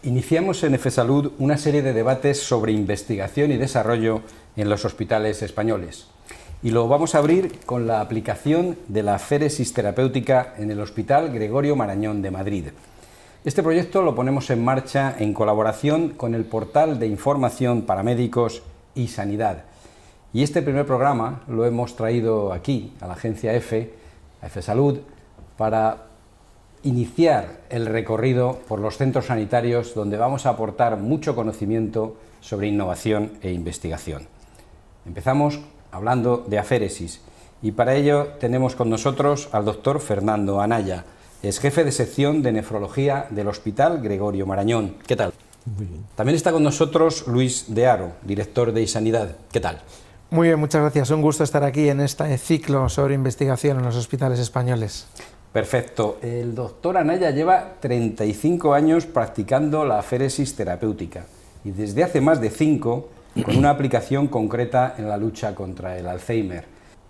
Iniciamos en FSalud una serie de debates sobre investigación y desarrollo en los hospitales españoles. Y lo vamos a abrir con la aplicación de la aféresis terapéutica en el Hospital Gregorio Marañón de Madrid. Este proyecto lo ponemos en marcha en colaboración con el portal de información para médicos y sanidad. Y este primer programa lo hemos traído aquí, a la agencia EFE, a FSalud, para iniciar el recorrido por los centros sanitarios donde vamos a aportar mucho conocimiento sobre innovación e investigación. Empezamos hablando de aféresis y para ello tenemos con nosotros al doctor Fernando Anaya, es jefe de sección de nefrología del Hospital Gregorio Marañón. ¿Qué tal? Muy bien. También está con nosotros Luis de Haro, director de iSanidad. ¿Qué tal? Muy bien, muchas gracias. Un gusto estar aquí en este ciclo sobre investigación en los hospitales españoles. Perfecto. El doctor Anaya lleva 35 años practicando la aféresis terapéutica y desde hace más de 5 con una aplicación concreta en la lucha contra el Alzheimer.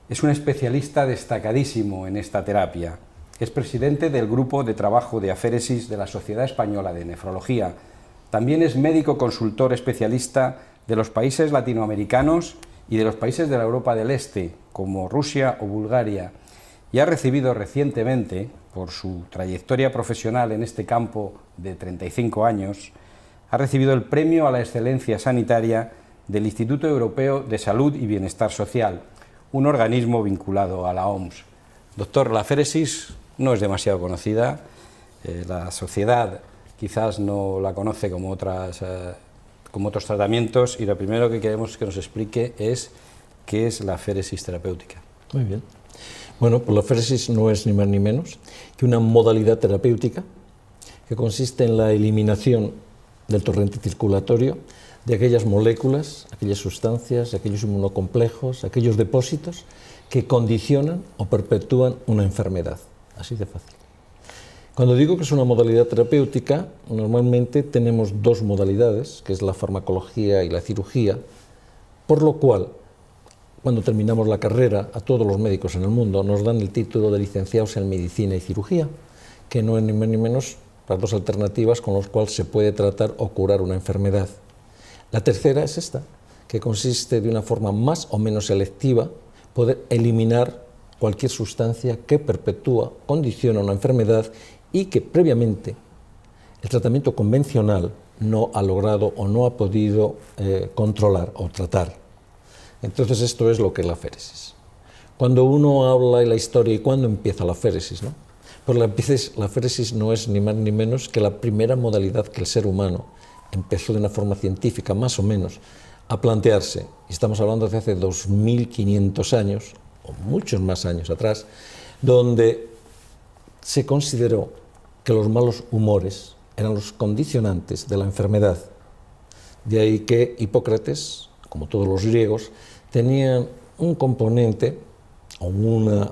Es un especialista destacadísimo en esta terapia. Es presidente del Grupo de Trabajo de Aféresis de la Sociedad Española de Nefrología. También es médico consultor especialista de los países latinoamericanos y de los países de la Europa del Este, como Rusia o Bulgaria. Y ha recibido recientemente, por su trayectoria profesional en este campo de 35 años, ha recibido el Premio a la Excelencia Sanitaria del Instituto Europeo de Salud y Bienestar Social, un organismo vinculado a la OMS. Doctor, la aféresis no es demasiado conocida, la sociedad quizás no la conoce como otros tratamientos, y lo primero que queremos que nos explique es qué es la aféresis terapéutica. Muy bien. Bueno, pues la aféresis no es ni más ni menos que una modalidad terapéutica que consiste en la eliminación del torrente circulatorio de aquellas moléculas, aquellas sustancias, aquellos inmunocomplejos, aquellos depósitos que condicionan o perpetúan una enfermedad. Así de fácil. Cuando digo que es una modalidad terapéutica, normalmente tenemos dos modalidades, que es la farmacología y la cirugía, por lo cual, cuando terminamos la carrera, a todos los médicos en el mundo nos dan el título de licenciados en medicina y cirugía, que no es ni más ni menos las dos alternativas con las cuales se puede tratar o curar una enfermedad. La tercera es esta, que consiste de una forma más o menos selectiva poder eliminar cualquier sustancia que perpetúa, condiciona una enfermedad y que previamente el tratamiento convencional no ha logrado o no ha podido controlar o tratar. Entonces esto es lo que es la aféresis. Cuando uno habla de la historia y cuándo empieza la aféresis, ¿no? Pues la aféresis no es ni más ni menos que la primera modalidad que el ser humano empezó de una forma científica más o menos a plantearse, y estamos hablando de hace 2500 años, o muchos más años atrás, donde se consideró que los malos humores eran los condicionantes de la enfermedad. De ahí que Hipócrates, como todos los griegos, tenían un componente o una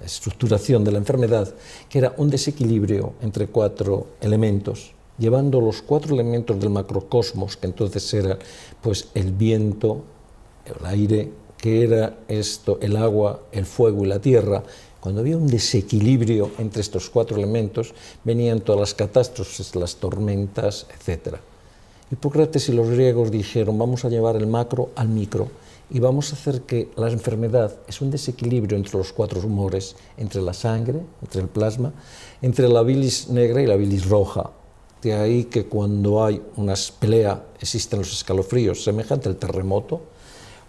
estructuración de la enfermedad que era un desequilibrio entre 4 elementos, llevando los 4 elementos del macrocosmos, que entonces eran pues, el viento, el aire, que era esto, el agua, el fuego y la tierra. Cuando había un desequilibrio entre estos 4 elementos, venían todas las catástrofes, las tormentas, etc. Hipócrates y los griegos dijeron, vamos a llevar el macro al micro y vamos a hacer que la enfermedad es un desequilibrio entre los 4 humores, entre la sangre, entre el plasma, entre la bilis negra y la bilis roja. De ahí que cuando hay una pelea existen los escalofríos, semejante al terremoto.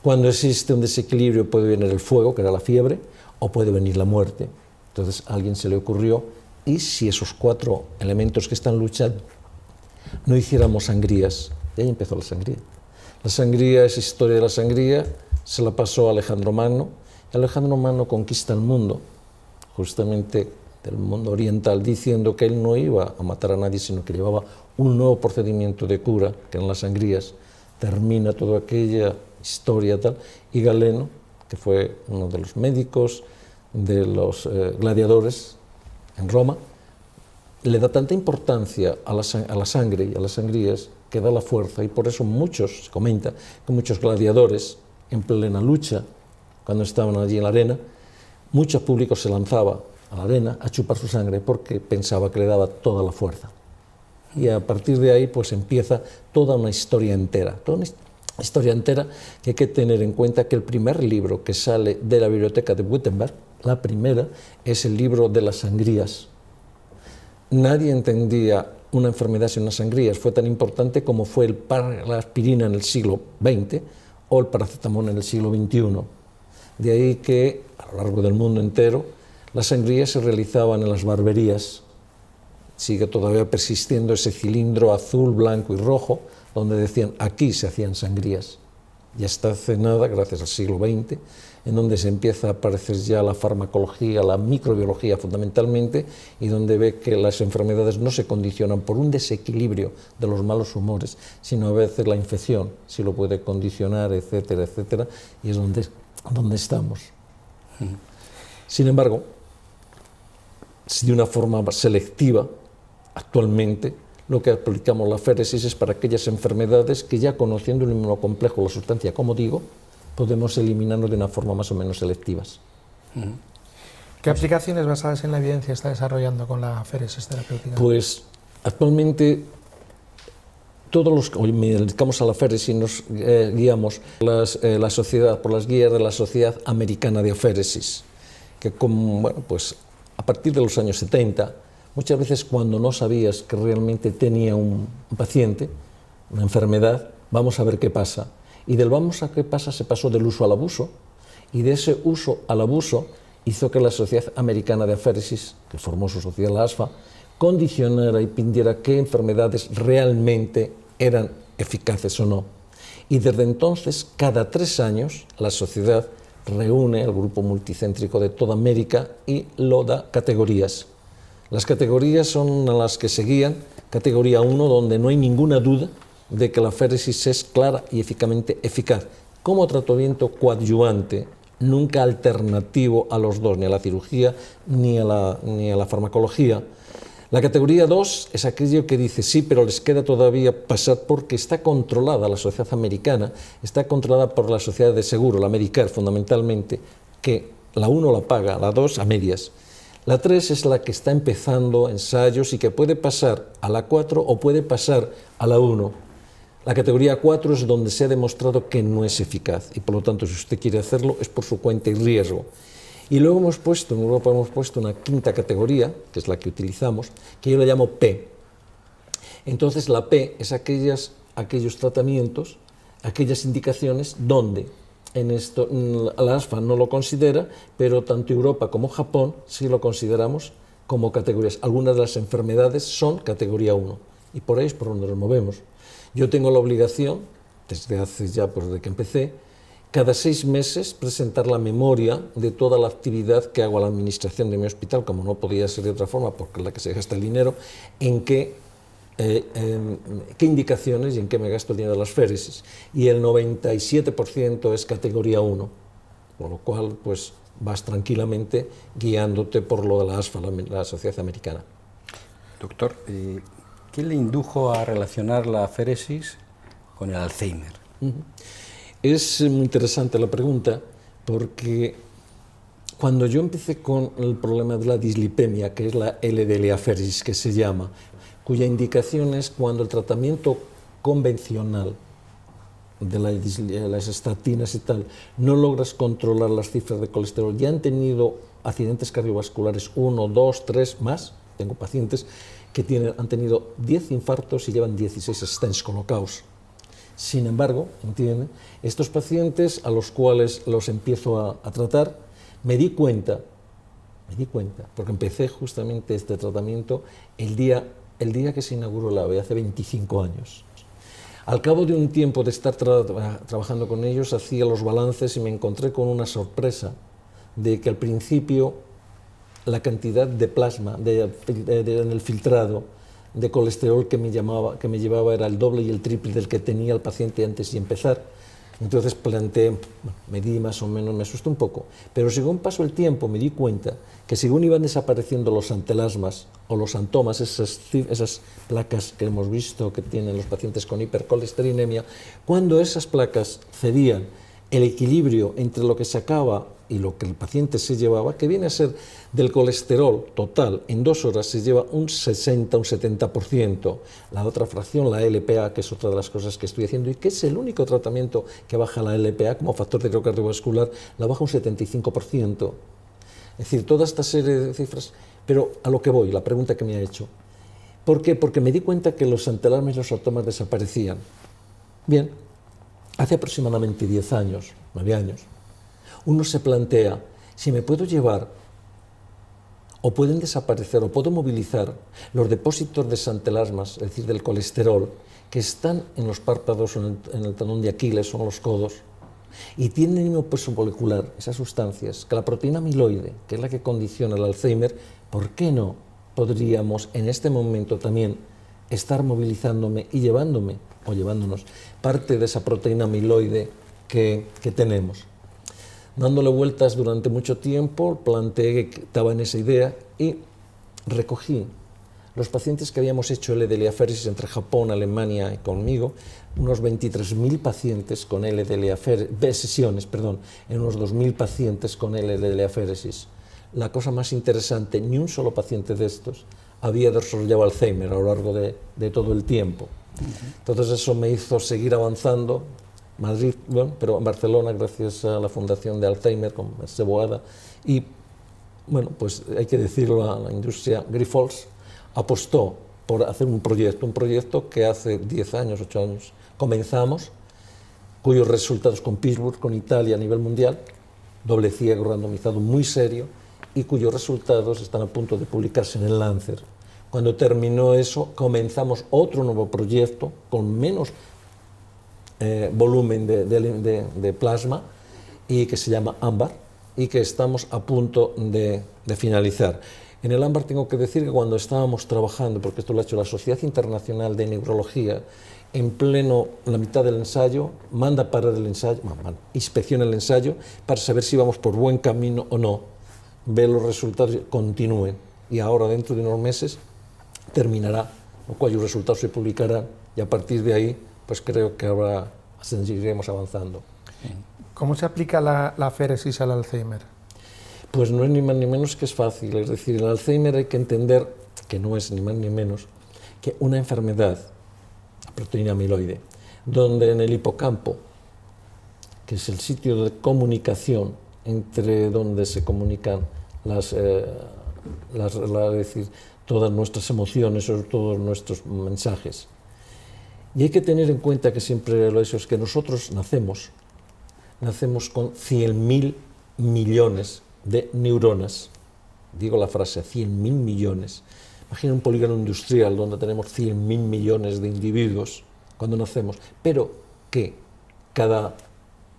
Cuando existe un desequilibrio puede venir el fuego, que era la fiebre, o puede venir la muerte. Entonces a alguien se le ocurrió, ¿y si esos 4 elementos que están luchando no hiciéramos sangrías? Y ahí empezó la sangría. La sangría, esa historia de la sangría, se la pasó a Alejandro Magno, y Alejandro Magno conquista el mundo, justamente del mundo oriental, diciendo que él no iba a matar a nadie, sino que llevaba un nuevo procedimiento de cura, que eran las sangrías. Termina toda aquella historia tal, y Galeno, que fue uno de los médicos de los gladiadores en Roma, le da tanta importancia a la sangre y a las sangrías que da la fuerza, y por eso se comenta que muchos gladiadores en plena lucha, cuando estaban allí en la arena, mucho público se lanzaba a la arena a chupar su sangre porque pensaba que le daba toda la fuerza. Y a partir de ahí pues empieza toda una historia entera, que hay que tener en cuenta que el primer libro que sale de la biblioteca de Wittenberg, la primera, es el libro de las sangrías. Nadie entendía una enfermedad sin unas sangrías, fue tan importante como fue la aspirina en el siglo XX o el paracetamol en el siglo XXI. De ahí que a lo largo del mundo entero las sangrías se realizaban en las barberías. Sigue todavía persistiendo ese cilindro azul, blanco y rojo, donde decían aquí se hacían sangrías. Y hasta hace nada, gracias al siglo XX, en donde se empieza a aparecer ya la farmacología, la microbiología fundamentalmente, y donde ve que las enfermedades no se condicionan por un desequilibrio de los malos humores, sino a veces la infección, si lo puede condicionar, etcétera, etcétera, y es donde estamos. Sin embargo, de una forma selectiva, actualmente, lo que aplicamos la féresis es para aquellas enfermedades que ya conociendo el inmunocomplejo, la sustancia, como digo, podemos eliminarlo de una forma más o menos selectivas. ¿Qué aplicaciones basadas en la evidencia está desarrollando con la féresis terapéutica? Pues actualmente todos los que hoy me dedicamos a la féresis nos guiamos la sociedad, por las guías de la Sociedad Americana de Aféresis, que pues a partir de los años 70, muchas veces cuando no sabías que realmente tenía un paciente, una enfermedad, vamos a ver qué pasa. Y del vamos a qué pasa se pasó del uso al abuso, y de ese uso al abuso hizo que la Sociedad Americana de Aféresis, que formó su sociedad, la ASFA, condicionara y pidiera qué enfermedades realmente eran eficaces o no. Y desde entonces, cada 3 años, la sociedad reúne al grupo multicéntrico de toda América y lo da categorías. Las categorías son a las que se guían. Categoría 1, donde no hay ninguna duda de que la féresis es clara y eficazmente eficaz, como tratamiento coadyuvante, nunca alternativo a los dos, ni a la cirugía ni a la farmacología. La categoría 2 es aquello que dice sí, pero les queda todavía pasar porque está controlada la sociedad americana, está controlada por la sociedad de seguro, la Medicare fundamentalmente, que la 1 la paga, la 2 a medias. La 3 es la que está empezando ensayos y que puede pasar a la 4 o puede pasar a la 1. La categoría 4 es donde se ha demostrado que no es eficaz y por lo tanto si usted quiere hacerlo es por su cuenta y riesgo. Y luego en Europa hemos puesto una 5ª categoría, que es la que utilizamos, que yo la llamo P. Entonces la P es aquellos tratamientos, aquellas indicaciones donde la ASFA no lo considera, pero tanto Europa como Japón sí lo consideramos como categorías. Algunas de las enfermedades son categoría 1 y por ahí es por donde nos movemos. Yo tengo la obligación, desde que empecé, cada 6 meses presentar la memoria de toda la actividad que hago a la administración de mi hospital, como no podía ser de otra forma, porque es la que se gasta el dinero, en qué indicaciones y en qué me gasto el dinero de las féresis. Y el 97% es categoría 1, por lo cual pues vas tranquilamente guiándote por lo de la ASFA, la Sociedad Americana. Doctor, ¿qué le indujo a relacionar la féresis con el Alzheimer? Es muy interesante la pregunta, porque cuando yo empecé con el problema de la dislipemia, que es la LDL-aféresis que se llama, cuya indicación es cuando el tratamiento convencional de las estatinas y tal, no logras controlar las cifras de colesterol, ya han tenido accidentes cardiovasculares 1, 2, 3 más, tengo pacientes que han tenido 10 infartos y llevan 16 stents colocados. Sin embargo, ¿entienden? Estos pacientes a los cuales los empiezo a tratar, me di cuenta, porque empecé justamente este tratamiento el día que se inauguró la AVE, hace 25 años. Al cabo de un tiempo de estar trabajando con ellos, hacía los balances y me encontré con una sorpresa de que al principio la cantidad de plasma en el filtrado de colesterol que me llevaba era el doble y el triple del que tenía el paciente antes de empezar. Entonces medí más o menos, me asustó un poco, pero según pasó el tiempo me di cuenta que según iban desapareciendo los antelasmas o los antomas, esas placas que hemos visto que tienen los pacientes con hipercolesterinemia, cuando esas placas cedían, el equilibrio entre lo que sacaba y lo que el paciente se llevaba, que viene a ser del colesterol total, en 2 horas se lleva un 60, un 70%. La otra fracción, la LPA, que es otra de las cosas que estoy haciendo y que es el único tratamiento que baja la LPA como factor de riesgo cardiovascular, la baja un 75%. Es decir, toda esta serie de cifras, pero a lo que voy, la pregunta que me ha hecho. ¿Por qué? Porque me di cuenta que los antelarmas y los automas desaparecían. Bien, hace aproximadamente 10 años, 9 años, uno se plantea si me puedo llevar o pueden desaparecer o puedo movilizar los depósitos de santelasmas, es decir, del colesterol, que están en los párpados o en el tendón de Aquiles o en los codos, y tienen el mismo peso molecular, esas sustancias, que la proteína amiloide, que es la que condiciona el Alzheimer. ¿Por qué no podríamos en este momento también estar movilizándome y llevándome o llevándonos parte de esa proteína amiloide que tenemos? Dándole vueltas durante mucho tiempo, planteé que estaba en esa idea y recogí los pacientes que habíamos hecho L-deleaféresis entre Japón, Alemania y conmigo, unos 23.000 pacientes con sesiones, en unos 2.000 pacientes con L-deleaféresis. La cosa más interesante, ni un solo paciente de estos había desarrollado Alzheimer a lo largo de todo el tiempo. Entonces eso me hizo seguir avanzando. Madrid, bueno, pero en Barcelona, gracias a la Fundación de Alzheimer con Mercè Boada, y bueno, pues hay que decirlo, a la industria Grifols apostó por hacer un proyecto que hace 10 años, 8 años comenzamos, cuyos resultados con Pittsburgh, con Italia a nivel mundial, doble ciego, randomizado, muy serio, y cuyos resultados están a punto de publicarse en el Lancet. Cuando terminó eso, comenzamos otro nuevo proyecto con menos volumen de plasma y que se llama AMBAR y que estamos a punto de finalizar. En el AMBAR tengo que decir que cuando estábamos trabajando, porque esto lo ha hecho la Sociedad Internacional de Neurología, en pleno, la mitad del ensayo, manda parar el ensayo, inspecciona el ensayo para saber si vamos por buen camino o no, ve los resultados y continúen. Y ahora, dentro de unos meses, terminará, lo cual los resultados se publicarán y a partir de ahí pues creo que ahora seguiremos avanzando. ¿Cómo se aplica la aféresis al Alzheimer? Pues no es ni más ni menos que es fácil. Es decir, el Alzheimer hay que entender que no es ni más ni menos que una enfermedad, la proteína amiloide, donde en el hipocampo, que es el sitio de comunicación entre donde se comunican es decir, todas nuestras emociones, sobre todo nuestros mensajes. Y hay que tener en cuenta que siempre lo he dicho, es que nosotros nacemos con 100.000 millones de neuronas. Digo la frase, 100.000 millones. Imagina un polígono industrial donde tenemos 100.000 millones de individuos cuando nacemos, pero que cada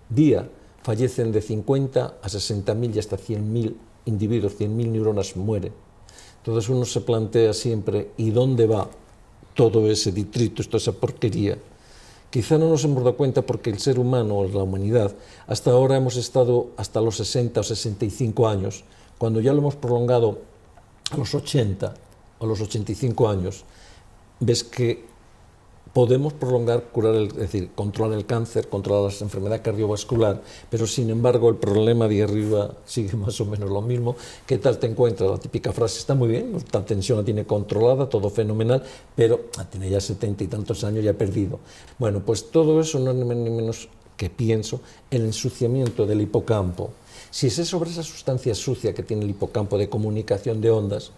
día fallecen de 50 a 60.000 y hasta 100.000 individuos, 100.000 neuronas mueren. Entonces uno se plantea siempre, ¿y dónde va todo ese detrito, toda esa porquería? Quizá no nos hemos dado cuenta porque el ser humano, la humanidad, hasta ahora hemos estado hasta los 60 o 65 años. Cuando ya lo hemos prolongado a los 80 o los 85 años, ves que podemos prolongar, es decir, controlar el cáncer, controlar la enfermedad cardiovascular, pero sin embargo el problema de arriba sigue más o menos lo mismo. ¿Qué tal te encuentras? La típica frase, está muy bien, la tensión la tiene controlada, todo fenomenal, pero tiene ya 70 y tantos años y ha perdido. Bueno, pues todo eso no es ni más ni menos que pienso el ensuciamiento del hipocampo. Si es sobre esa sustancia sucia que tiene el hipocampo de comunicación de ondas,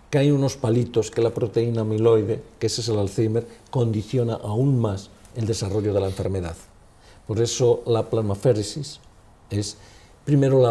caen unos palitos que la proteína amiloide, que ese es el Alzheimer, condiciona aún más el desarrollo de la enfermedad. Por eso la plasmaféresis es primero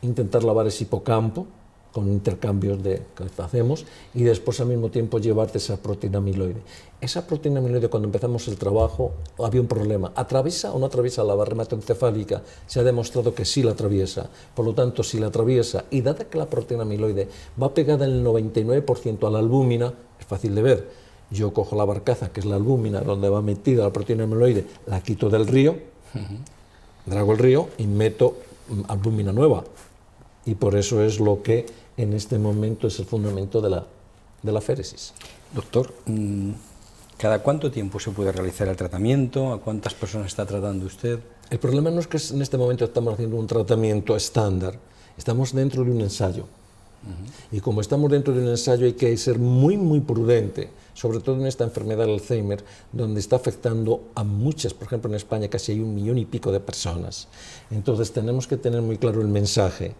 intentar lavar ese hipocampo con intercambios que hacemos y después al mismo tiempo llevarte esa proteína amiloide. Esa proteína amiloide, cuando empezamos el trabajo, había un problema. ¿Atraviesa o no atraviesa la barrera hematoencefálica? Se ha demostrado que sí la atraviesa. Por lo tanto, si la atraviesa, y dada que la proteína amiloide va pegada en el 99% a la albúmina, es fácil de ver. Yo cojo la barcaza, que es la albúmina, donde va metida la proteína amiloide, la quito del río, drago el río y meto albúmina nueva. Y por eso es lo que en este momento es el fundamento de la aféresis. Doctor, ¿cada cuánto tiempo se puede realizar el tratamiento? ¿A cuántas personas está tratando usted? El problema no es que en este momento estamos haciendo un tratamiento estándar, estamos dentro de un ensayo. Y como estamos dentro de un ensayo hay que ser muy, muy prudente, sobre todo en esta enfermedad del Alzheimer, donde está afectando a muchas, por ejemplo en España casi hay 1,5 millones de personas. Entonces tenemos que tener muy claro el mensaje.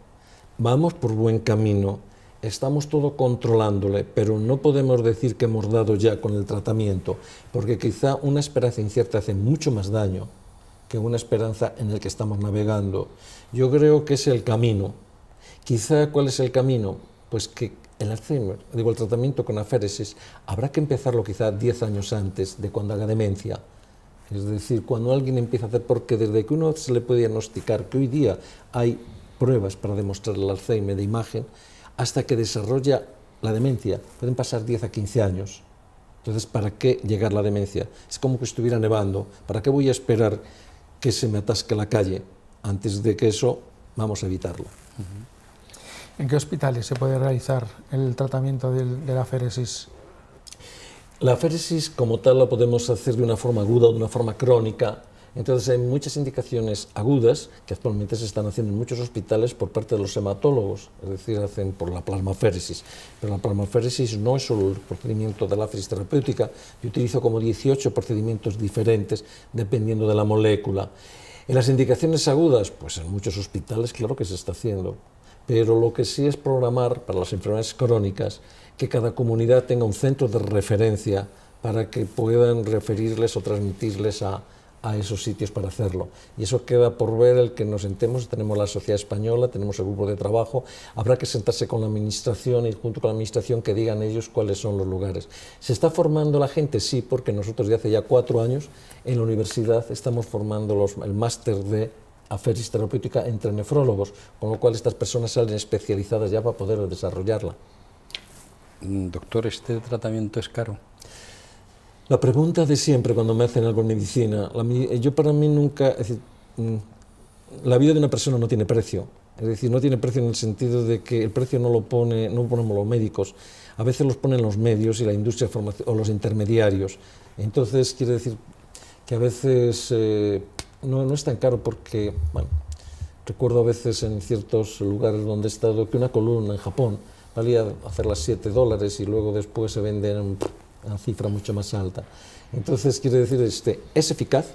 Vamos por buen camino, estamos todo controlándole, pero no podemos decir que hemos dado ya con el tratamiento, porque quizá una esperanza incierta hace mucho más daño que una esperanza en el que estamos navegando. Yo creo que es el camino. Quizá, ¿cuál es el camino? Pues que el Alzheimer, el tratamiento con aféresis, habrá que empezarlo quizá 10 años antes de cuando haga demencia. Es decir, cuando alguien empieza a hacer, porque desde que uno se le puede diagnosticar, que hoy día hay pruebas para demostrar el Alzheimer de imagen, hasta que desarrolla la demencia, pueden pasar 10 a 15 años. Entonces, ¿para qué llegar a la demencia? Es como que estuviera nevando. ¿Para qué voy a esperar que se me atasque la calle? Antes de que eso, vamos a evitarlo. ¿En qué hospitales se puede realizar el tratamiento de la aféresis? La aféresis como tal la podemos hacer de una forma aguda o de una forma crónica. Entonces hay muchas indicaciones agudas que actualmente se están haciendo en muchos hospitales por parte de los hematólogos, es decir, hacen por la plasmaféresis. Pero la plasmaféresis no es solo el procedimiento de la aféresis terapéutica, yo utilizo como 18 procedimientos diferentes dependiendo de la molécula. En las indicaciones agudas, pues en muchos hospitales claro que se está haciendo, pero lo que sí es programar para las enfermedades crónicas que cada comunidad tenga un centro de referencia para que puedan referirles o transmitirles a esos sitios para hacerlo. Y eso queda por ver el que nos sentemos, tenemos la Sociedad Española, tenemos el grupo de trabajo, habrá que sentarse con la administración y junto con la administración que digan ellos cuáles son los lugares. ¿Se está formando la gente? Sí, porque nosotros ya hace ya 4 años en la universidad estamos formando el máster de aféresis terapéutica entre nefrólogos, con lo cual estas personas salen especializadas ya para poder desarrollarla. Doctor, ¿este tratamiento es caro? La pregunta de siempre cuando me hacen algo en medicina, yo para mí nunca, es decir, la vida de una persona no tiene precio, es decir, no tiene precio en el sentido de que el precio no lo ponemos los médicos, a veces los ponen los medios y la industria o los intermediarios, entonces quiere decir que a veces no es tan caro porque, bueno, recuerdo a veces en ciertos lugares donde he estado que una columna en Japón valía hacerlas $7 y luego después se venden una cifra mucho más alta. Entonces, quiere decir, es eficaz.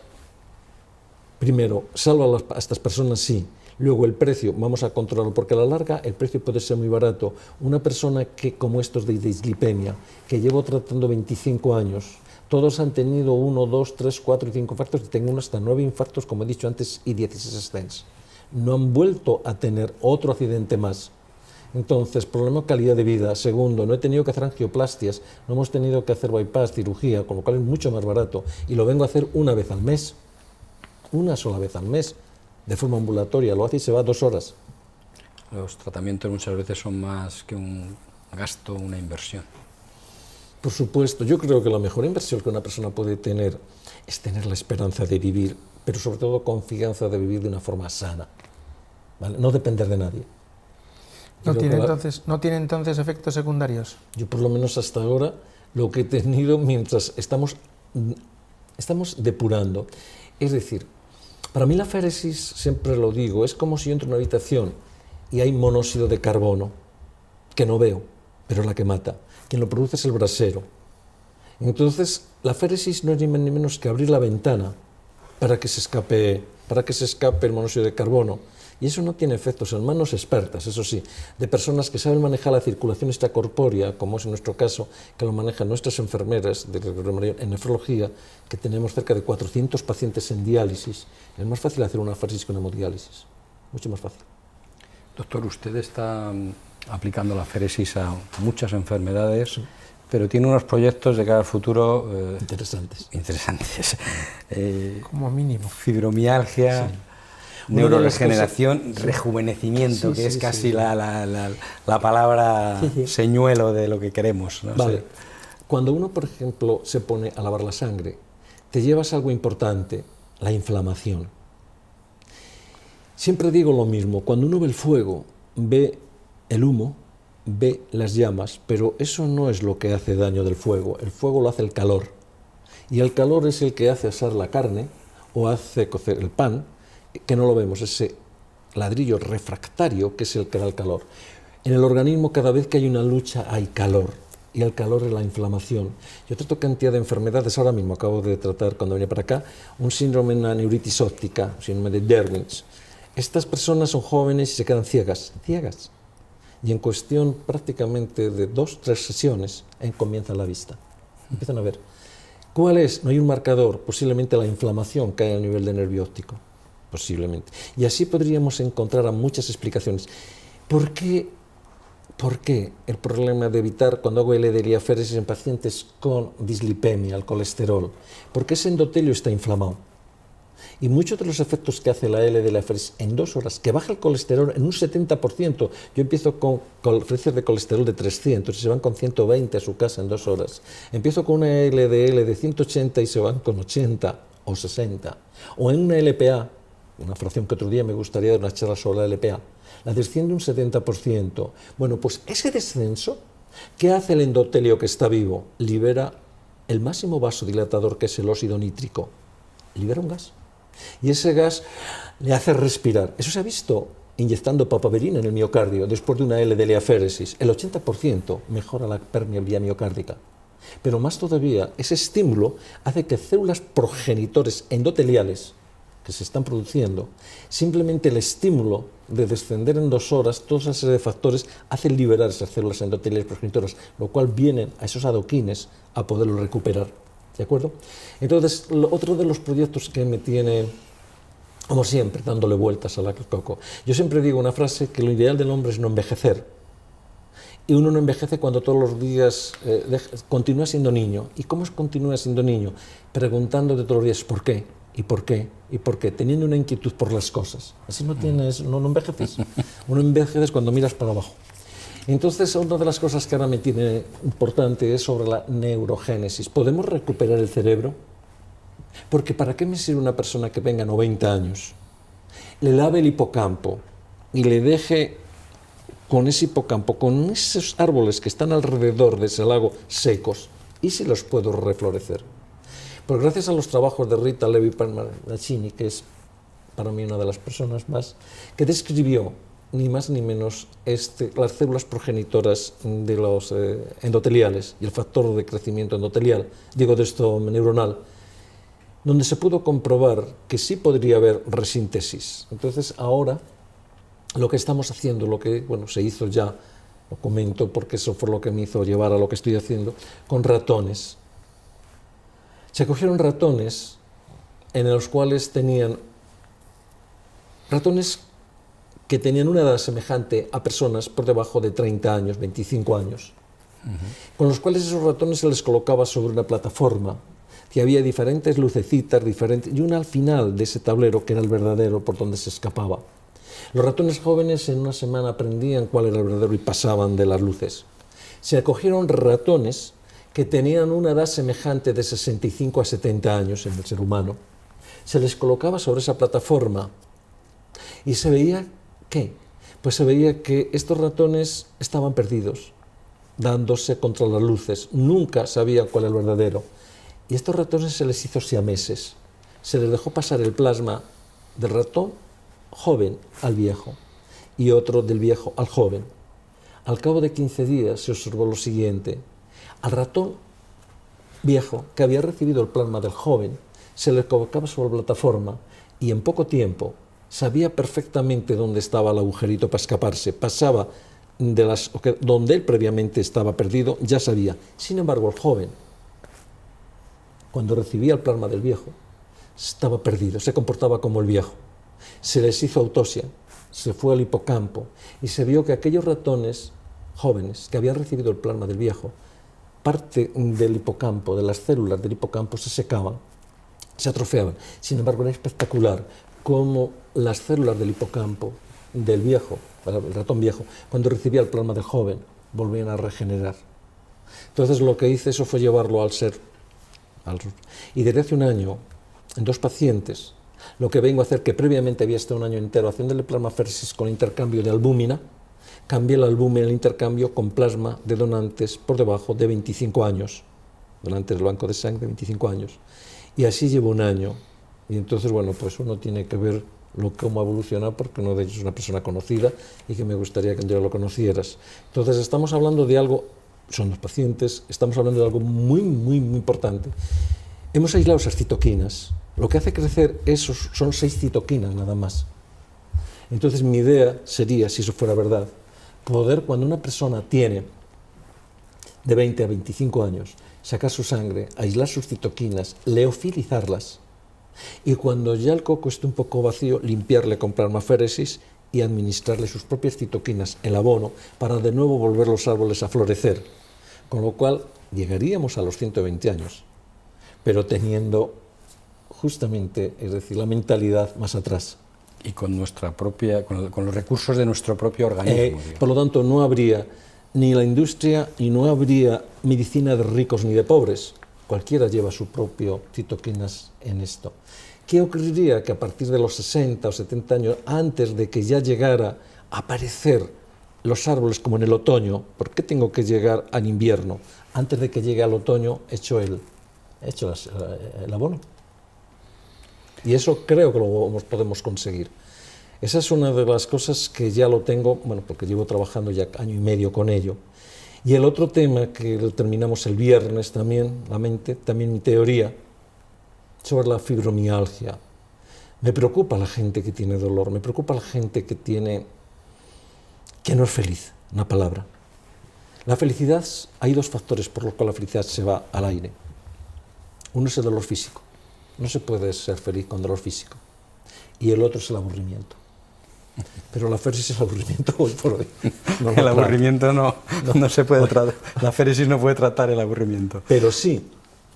Primero, salva a estas personas, sí. Luego, el precio, vamos a controlarlo, porque a la larga el precio puede ser muy barato. Una persona que, como estos de dislipemia, que llevo tratando 25 años, todos han tenido 1, 2, 3, 4 y 5 infartos, y tengo hasta 9 infartos, como he dicho antes, y 16 stents. No han vuelto a tener otro accidente más. Entonces, problema de calidad de vida. Segundo, no he tenido que hacer angioplastias, no hemos tenido que hacer bypass, cirugía, con lo cual es mucho más barato. Y lo vengo a hacer una vez al mes, una sola vez al mes, de forma ambulatoria. Lo hace y se va 2 horas. Los tratamientos muchas veces son más que un gasto, una inversión. Por supuesto, yo creo que la mejor inversión que una persona puede tener es tener la esperanza de vivir, pero sobre todo confianza de vivir de una forma sana, ¿vale? No depender de nadie. ¿No tiene entonces efectos secundarios? Yo por lo menos hasta ahora lo que he tenido mientras estamos depurando. Es decir, para mí la aféresis, siempre lo digo, es como si yo entro en una habitación y hay monóxido de carbono, que no veo, pero es la que mata. Quien lo produce es el brasero. Entonces, la aféresis no es ni más ni menos que abrir la ventana para que se escape el monóxido de carbono. Y eso no tiene efectos en manos expertas, eso sí, de personas que saben manejar la circulación extracorpórea, como es en nuestro caso, que lo manejan nuestras enfermeras en nefrología, que tenemos cerca de 400 pacientes en diálisis. Es más fácil hacer una aféresis que una hemodiálisis, mucho más fácil. Doctor, usted está aplicando la aféresis a muchas enfermedades, sí, pero tiene unos proyectos de cara al futuro interesantes. Como mínimo. Fibromialgia, sí, neuroregeneración, rejuvenecimiento, que es casi la palabra señuelo de lo que queremos, ¿no? Vale. Cuando uno, por ejemplo, se pone a lavar la sangre, te llevas algo importante, la inflamación. Siempre digo lo mismo, cuando uno ve el fuego, ve el humo, ve las llamas, pero eso no es lo que hace daño del fuego, el fuego lo hace el calor. Y el calor es el que hace asar la carne o hace cocer el pan, que no lo vemos, ese ladrillo refractario que es el que da el calor. En el organismo, cada vez que hay una lucha, hay calor. Y el calor es la inflamación. Yo trato cantidad de enfermedades. Ahora mismo acabo de tratar, cuando venía para acá, un síndrome de una neuritis óptica, un síndrome de Derwins. Estas personas son jóvenes y se quedan ciegas. Y en cuestión prácticamente de 2 o 3 sesiones, comienza la vista. Empiezan a ver. ¿Cuál es? No hay un marcador. Posiblemente la inflamación que hay a nivel de nervio óptico. Posiblemente. Y así podríamos encontrar a muchas explicaciones. ¿Por qué el problema de evitar, cuando hago LDL-aféresis en pacientes con dislipemia, el colesterol? Porque ese endotelio está inflamado. Y muchos de los efectos que hace la LDL-aféresis en 2 horas, que baja el colesterol en un 70%, yo empiezo con referencias de colesterol de 300 y se van con 120 a su casa en 2 horas. Empiezo con una LDL de 180 y se van con 80 o 60. O en una LPA, una fracción que otro día me gustaría dar una charla sobre la LPA, la desciende un 70%. Bueno, pues ese descenso, ¿qué hace el endotelio que está vivo? Libera el máximo vasodilatador, que es el óxido nítrico. Libera un gas. Y ese gas le hace respirar. Eso se ha visto inyectando papaverina en el miocardio después de una LDL-aféresis. El 80% mejora la permeabilidad miocárdica. Pero más todavía, ese estímulo hace que células progenitores endoteliales que se están produciendo, simplemente el estímulo de descender en 2 horas, toda esa serie de factores hacen liberar esas células endoteliales progenitoras, lo cual vienen a esos adoquines a poderlo recuperar. ¿De acuerdo? Entonces, otro de los proyectos que me tiene, como siempre, dándole vueltas a la coco, yo siempre digo una frase, que lo ideal del hombre es no envejecer. Y uno no envejece cuando todos los días continúa siendo niño. ¿Y cómo continúa siendo niño? Preguntándote todos los días ¿por qué? ¿Y por qué? ¿Y por qué? Teniendo una inquietud por las cosas. Así no envejeces. Uno envejeces cuando miras para abajo. Entonces, una de las cosas que ahora me tiene importante es sobre la neurogénesis. ¿Podemos recuperar el cerebro? Porque ¿para qué me sirve una persona que tenga 90 años? Le lave el hipocampo y le deje con ese hipocampo, con esos árboles que están alrededor de ese lago secos, ¿y si los puedo reflorecer? Pues gracias a los trabajos de Rita Levi-Parmaccini, que es para mí una de las personas más, que describió ni más ni menos las células progenitoras de los endoteliales y el factor de crecimiento endotelial, digo de esto neuronal, donde se pudo comprobar que sí podría haber resíntesis. Entonces ahora lo que estamos haciendo, lo que se hizo ya, lo comento porque eso fue lo que me hizo llevar a lo que estoy haciendo, con ratones. Se cogieron ratones en los cuales tenían ratones que tenían una edad semejante a personas por debajo de 30 años, 25 años, con los cuales esos ratones se les colocaba sobre una plataforma, que había diferentes lucecitas, y una al final de ese tablero que era el verdadero por donde se escapaba. Los ratones jóvenes en una semana aprendían cuál era el verdadero y pasaban de las luces. Se acogieron ratones que tenían una edad semejante de 65 a 70 años en el ser humano. Se les colocaba sobre esa plataforma y se veía ¿qué? Pues se veía que estos ratones estaban perdidos, dándose contra las luces. Nunca sabían cuál era el verdadero. Y estos ratones se les hizo siameses. Se les dejó pasar el plasma del ratón joven al viejo y otro del viejo al joven. Al cabo de 15 días se observó lo siguiente. Al ratón viejo, que había recibido el plasma del joven, se le colocaba sobre la plataforma y en poco tiempo sabía perfectamente dónde estaba el agujerito para escaparse. Pasaba donde él previamente estaba perdido, ya sabía. Sin embargo, el joven, cuando recibía el plasma del viejo, estaba perdido, se comportaba como el viejo. Se les hizo autopsia, se fue al hipocampo y se vio que aquellos ratones jóvenes que habían recibido el plasma del viejo, parte del hipocampo, de las células del hipocampo se secaban, se atrofiaban. Sin embargo, era espectacular cómo las células del hipocampo del viejo, el ratón viejo, cuando recibía el plasma del joven, volvían a regenerar. Entonces lo que hice eso fue llevarlo al ser. Y desde hace un año, en 2 pacientes, lo que vengo a hacer, que previamente había estado un año entero haciéndole plasmaféresis con intercambio de albúmina, cambié la albúmina, el intercambio con plasma de donantes por debajo de 25 años, donantes del banco de sangre de 25 años. Y así llevo un año. Y entonces, pues uno tiene que ver cómo ha evolucionado, porque uno de ellos es una persona conocida y que me gustaría que un día lo conocieras. Entonces estamos hablando de algo, son los pacientes, estamos hablando de algo muy, muy, muy importante. Hemos aislado esas citoquinas. Lo que hace crecer esos son 6 citoquinas nada más. Entonces mi idea sería, si eso fuera verdad, poder, cuando una persona tiene de 20 a 25 años, sacar su sangre, aislar sus citoquinas, leofilizarlas, y cuando ya el coco esté un poco vacío, limpiarle con plasmaféresis y administrarle sus propias citoquinas, el abono, para de nuevo volver los árboles a florecer. Con lo cual llegaríamos a los 120 años, pero teniendo justamente, es decir, la mentalidad más atrás. Y con nuestra propia, con los recursos de nuestro propio organismo. Por lo tanto, no habría ni la industria y no habría medicina de ricos ni de pobres. Cualquiera lleva su propio citoquinas en esto. ¿Qué ocurriría? Que a partir de los 60 o 70 años, antes de que ya llegara a aparecer los árboles como en el otoño, ¿por qué tengo que llegar al invierno? Antes de que llegue al otoño, he hecho el abono. Y eso creo que lo podemos conseguir. Esa es una de las cosas que ya lo tengo, bueno, porque llevo trabajando ya año y medio con ello. Y el otro tema que lo terminamos el viernes también, la mente, también mi teoría sobre la fibromialgia. Me preocupa la gente que tiene dolor, me preocupa la gente que no es feliz, una palabra. La felicidad, hay 2 factores por los cuales la felicidad se va al aire. Uno es el dolor físico. No se puede ser feliz con dolor físico. Y el otro es el aburrimiento. Pero la féresis es el aburrimiento hoy por hoy. No el aburrimiento no se puede tratar. La féresis no puede tratar el aburrimiento. Pero sí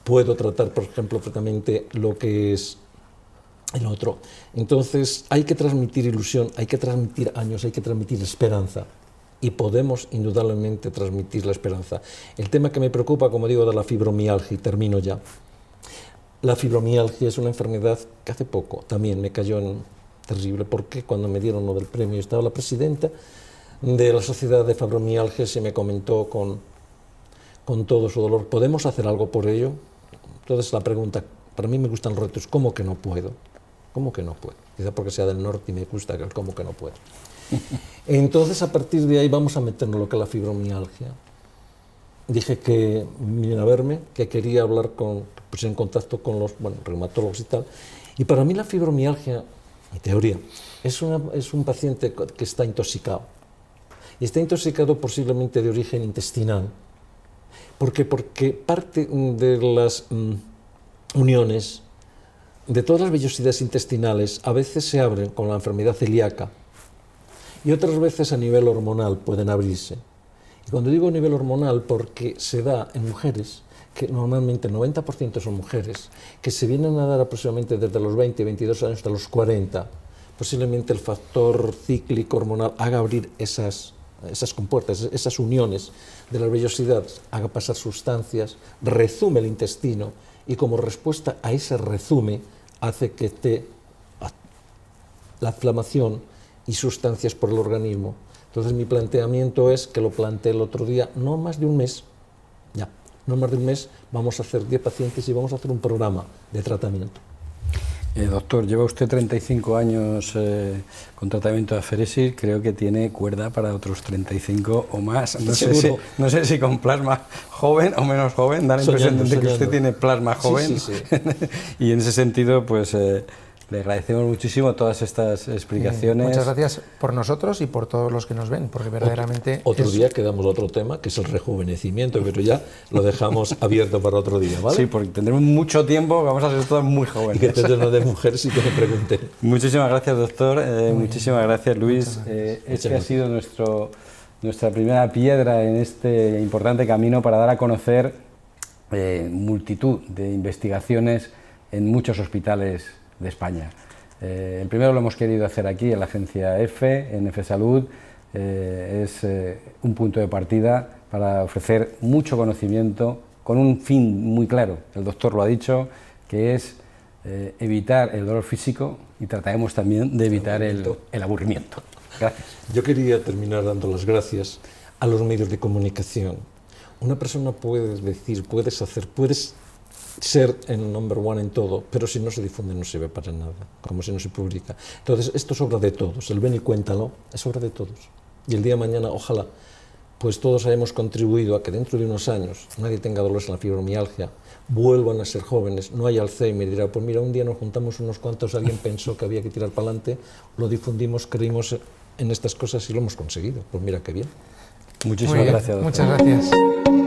puedo tratar, por ejemplo, perfectamente lo que es el otro. Entonces hay que transmitir ilusión, hay que transmitir años, hay que transmitir esperanza. Y podemos indudablemente transmitir la esperanza. El tema que me preocupa, como digo, de la fibromialgia, y termino ya. La fibromialgia es una enfermedad que hace poco también me cayó en terrible, porque cuando me dieron lo del premio estaba la presidenta de la Sociedad de Fibromialgia, se me comentó con todo su dolor, ¿podemos hacer algo por ello? Entonces la pregunta, para mí me gustan los retos, ¿cómo que no puedo? ¿Cómo que no puedo? Quizá porque sea del norte y me gusta el cómo que no puedo. Entonces a partir de ahí vamos a meternos lo que es la fibromialgia. Dije que vinieron a verme, que quería hablar pues en contacto con los reumatólogos y tal. Y para mí la fibromialgia, mi teoría, es un paciente que está intoxicado. Y está intoxicado posiblemente de origen intestinal. ¿Por qué? Porque parte de las uniones, de todas las vellosidades intestinales, a veces se abren con la enfermedad celíaca y otras veces a nivel hormonal pueden abrirse. Y cuando digo nivel hormonal, porque se da en mujeres, que normalmente el 90% son mujeres, que se vienen a dar aproximadamente desde los 20, 22 años hasta los 40, posiblemente el factor cíclico hormonal haga abrir esas compuertas, esas uniones de la vellosidad, haga pasar sustancias, rezume el intestino y como respuesta a ese rezume hace que esté la inflamación y sustancias por el organismo. Entonces mi planteamiento es, que lo planteé el otro día, no más de un mes, no más de un mes, vamos a hacer 10 pacientes y vamos a hacer un programa de tratamiento. Doctor, lleva usted 35 años con tratamiento de féresis, creo que tiene cuerda para otros 35 o más. No sé si con plasma joven o menos joven, da la impresión de que usted tiene plasma joven. Sí. Y en ese sentido, pues le agradecemos muchísimo todas estas explicaciones. Muchas gracias por nosotros y por todos los que nos ven, porque verdaderamente... Otro día quedamos otro tema, que es el rejuvenecimiento, pero ya lo dejamos abierto para otro día, ¿vale? Sí, porque tendremos mucho tiempo, vamos a ser todos muy jóvenes. Y que tendremos de mujeres y que me pregunten. Muchísimas gracias, doctor. Muchísimas gracias, Luis. Este ha sido nuestra primera piedra en este importante camino para dar a conocer multitud de investigaciones en muchos hospitales de España. El primero lo hemos querido hacer aquí en la agencia EFE, en EFE Salud. Es un punto de partida para ofrecer mucho conocimiento con un fin muy claro, el doctor lo ha dicho, que es evitar el dolor físico y trataremos también de evitar el aburrimiento. Gracias. Yo quería terminar dando las gracias a los medios de comunicación. Una persona puede decir, puedes hacer, puedes ser el number one en todo, pero si no se difunde no sirve para nada, como si no se publica. Entonces, esto es obra de todos, el ven y cuéntalo es obra de todos. Y el día de mañana, ojalá, pues todos hayamos contribuido a que dentro de unos años nadie tenga dolores en la fibromialgia, vuelvan a ser jóvenes, no hay Alzheimer y dirá, pues mira, un día nos juntamos unos cuantos, alguien pensó que había que tirar para adelante, lo difundimos, creímos en estas cosas y lo hemos conseguido. Pues mira qué bien. Muchísimas gracias, doctor. Muchas gracias.